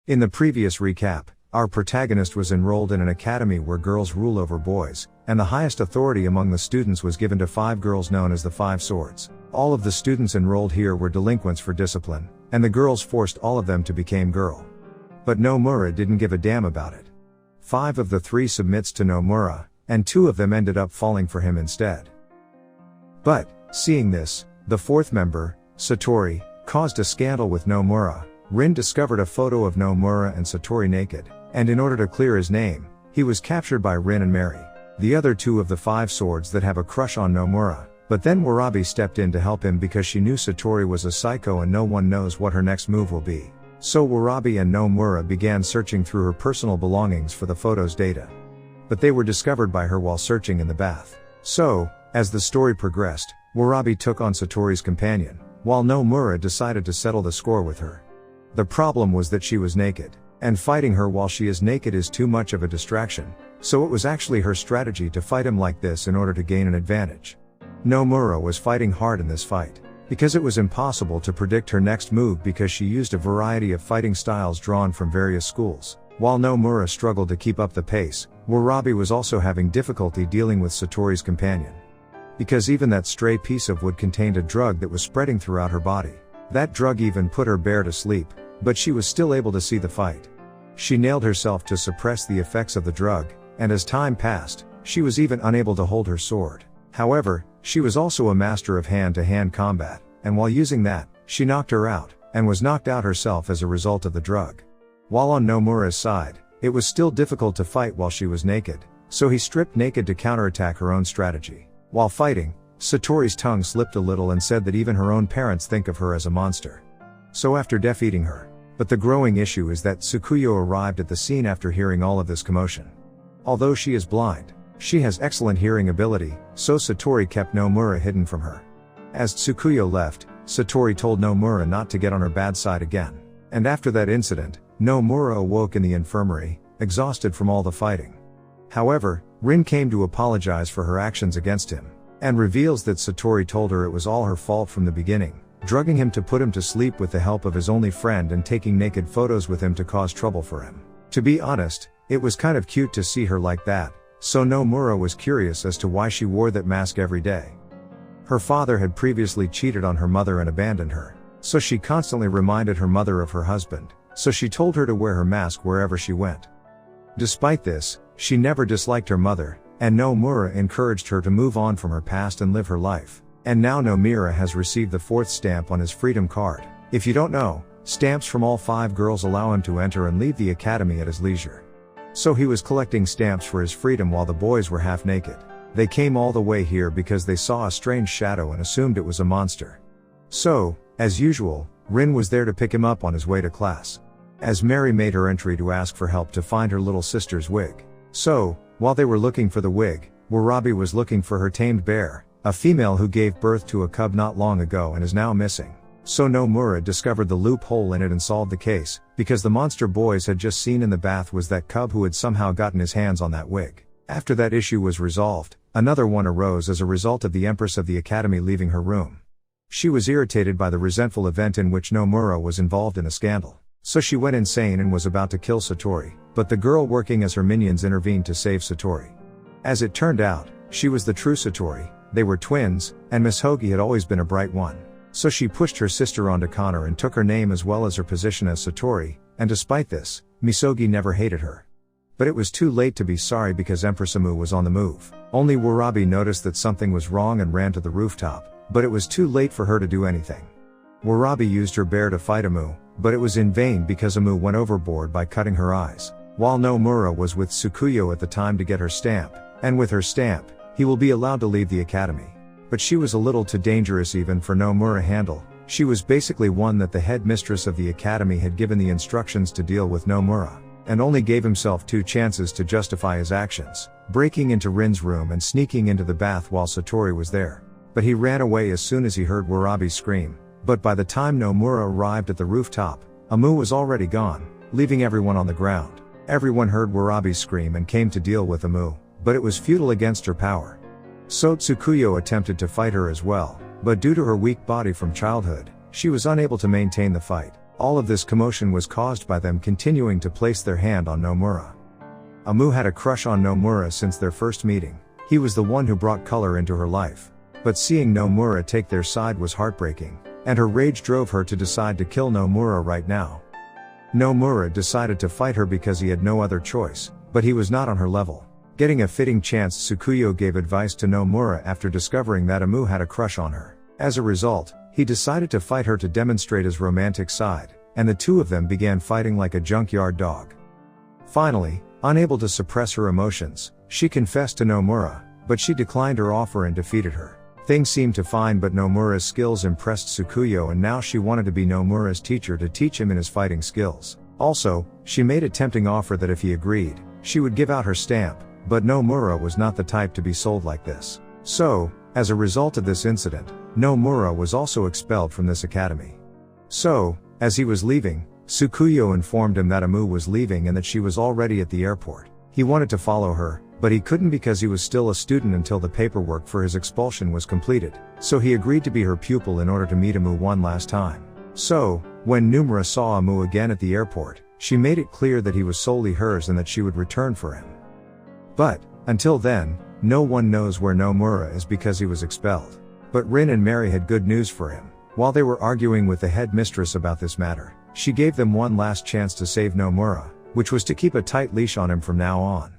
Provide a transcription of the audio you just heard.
In the previous recap, our protagonist was enrolled in an academy where girls rule over boys, and the highest authority among the students was given to 5 girls known as the 5 Swords. All of the students enrolled here were delinquents for discipline, and the girls forced all of them to become girl. But Nomura didn't give a damn about it. 5 of the 3 submits to Nomura, and 2 of them ended up falling for him instead. But, seeing this, the 4th member, Satori, caused a scandal with Nomura. Rin discovered a photo of Nomura and Satori naked, and in order to clear his name, he was captured by Rin and Mary, the other 2 of the 5 Swords that have a crush on Nomura. But then Warabi stepped in to help him because she knew Satori was a psycho and no one knows what her next move will be. So Warabi and Nomura began searching through her personal belongings for the photo's data. But they were discovered by her while searching in the bath. So, as the story progressed, Warabi took on Satori's companion, while Nomura decided to settle the score with her. The problem was that she was naked, and fighting her while she is naked is too much of a distraction, so it was actually her strategy to fight him like this in order to gain an advantage. Nomura was fighting hard in this fight, because it was impossible to predict her next move because she used a variety of fighting styles drawn from various schools. While Nomura struggled to keep up the pace, Warabi was also having difficulty dealing with Satori's companion. Because even that stray piece of wood contained a drug that was spreading throughout her body. That drug even put her bear to sleep, but she was still able to see the fight. She nailed herself to suppress the effects of the drug, and as time passed, she was even unable to hold her sword. However, she was also a master of hand-to-hand combat, and while using that, she knocked her out, and was knocked out herself as a result of the drug. While on Nomura's side, it was still difficult to fight while she was naked, so he stripped naked to counterattack her own strategy. While fighting, Satori's tongue slipped a little and said that even her own parents think of her as a monster. So after defeating her. But the growing issue is that Tsukuyo arrived at the scene after hearing all of this commotion. Although she is blind, she has excellent hearing ability, so Satori kept Nomura hidden from her. As Tsukuyo left, Satori told Nomura not to get on her bad side again. And after that incident, Nomura awoke in the infirmary, exhausted from all the fighting. However, Rin came to apologize for her actions against him, and reveals that Satori told her it was all her fault from the beginning, drugging him to put him to sleep with the help of his only friend and taking naked photos with him to cause trouble for him. To be honest, it was kind of cute to see her like that, so Nomura was curious as to why she wore that mask every day. Her father had previously cheated on her mother and abandoned her, so she constantly reminded her mother of her husband, so she told her to wear her mask wherever she went. Despite this, she never disliked her mother, and Nomura encouraged her to move on from her past and live her life. And now Nomura has received the 4th stamp on his freedom card. If you don't know, stamps from all 5 girls allow him to enter and leave the academy at his leisure. So he was collecting stamps for his freedom while the boys were half naked. They came all the way here because they saw a strange shadow and assumed it was a monster. So, as usual, Rin was there to pick him up on his way to class. As Mary made her entry to ask for help to find her little sister's wig. So, while they were looking for the wig, Warabi was looking for her tamed bear, a female who gave birth to a cub not long ago and is now missing. So Nomura discovered the loophole in it and solved the case, because the monster boys had just seen in the bath was that cub who had somehow gotten his hands on that wig. After that issue was resolved, another one arose as a result of the Empress of the Academy leaving her room. She was irritated by the resentful event in which Nomura was involved in a scandal. So she went insane and was about to kill Satori, but the girl working as her minions intervened to save Satori. As it turned out, she was the true Satori, they were twins, and Miss Hoagie had always been a bright one. So she pushed her sister onto Connor and took her name as well as her position as Satori, and despite this, Misogi never hated her. But it was too late to be sorry because Empress Amu was on the move. Only Warabi noticed that something was wrong and ran to the rooftop, but it was too late for her to do anything. Warabi used her bear to fight Amu, but it was in vain because Amu went overboard by cutting her eyes. While Nomura was with Tsukuyo at the time to get her stamp, and with her stamp, he will be allowed to leave the academy. But she was a little too dangerous even for Nomura handle. She was basically one that the headmistress of the academy had given the instructions to deal with Nomura, and only gave himself 2 chances to justify his actions, breaking into Rin's room and sneaking into the bath while Satori was there. But he ran away as soon as he heard Warabi scream, but by the time Nomura arrived at the rooftop, Amu was already gone, leaving everyone on the ground. Everyone heard Warabi scream and came to deal with Amu, but it was futile against her power. So Tsukuyo attempted to fight her as well, but due to her weak body from childhood, she was unable to maintain the fight. All of this commotion was caused by them continuing to place their hand on Nomura. Amu had a crush on Nomura since their first meeting. He was the one who brought color into her life. But seeing Nomura take their side was heartbreaking, and her rage drove her to decide to kill Nomura right now. Nomura decided to fight her because he had no other choice, but he was not on her level. Getting a fitting chance, Tsukuyo gave advice to Nomura after discovering that Amu had a crush on her. As a result, he decided to fight her to demonstrate his romantic side, and the two of them began fighting like a junkyard dog. Finally, unable to suppress her emotions, she confessed to Nomura, but she declined her offer and defeated her. Things seemed to fine, but Nomura's skills impressed Tsukuyo, and now she wanted to be Nomura's teacher to teach him in his fighting skills. Also, she made a tempting offer that if he agreed, she would give out her stamp, but Nomura was not the type to be sold like this. So, as a result of this incident, Nomura was also expelled from this academy. So, as he was leaving, Tsukuyo informed him that Amu was leaving and that she was already at the airport. He wanted to follow her, but he couldn't because he was still a student until the paperwork for his expulsion was completed, so he agreed to be her pupil in order to meet Amu one last time. So, when Nomura saw Amu again at the airport, she made it clear that he was solely hers and that she would return for him. But, until then, no one knows where Nomura is because he was expelled. But Rin and Mary had good news for him. While they were arguing with the headmistress about this matter, she gave them one last chance to save Nomura, which was to keep a tight leash on him from now on.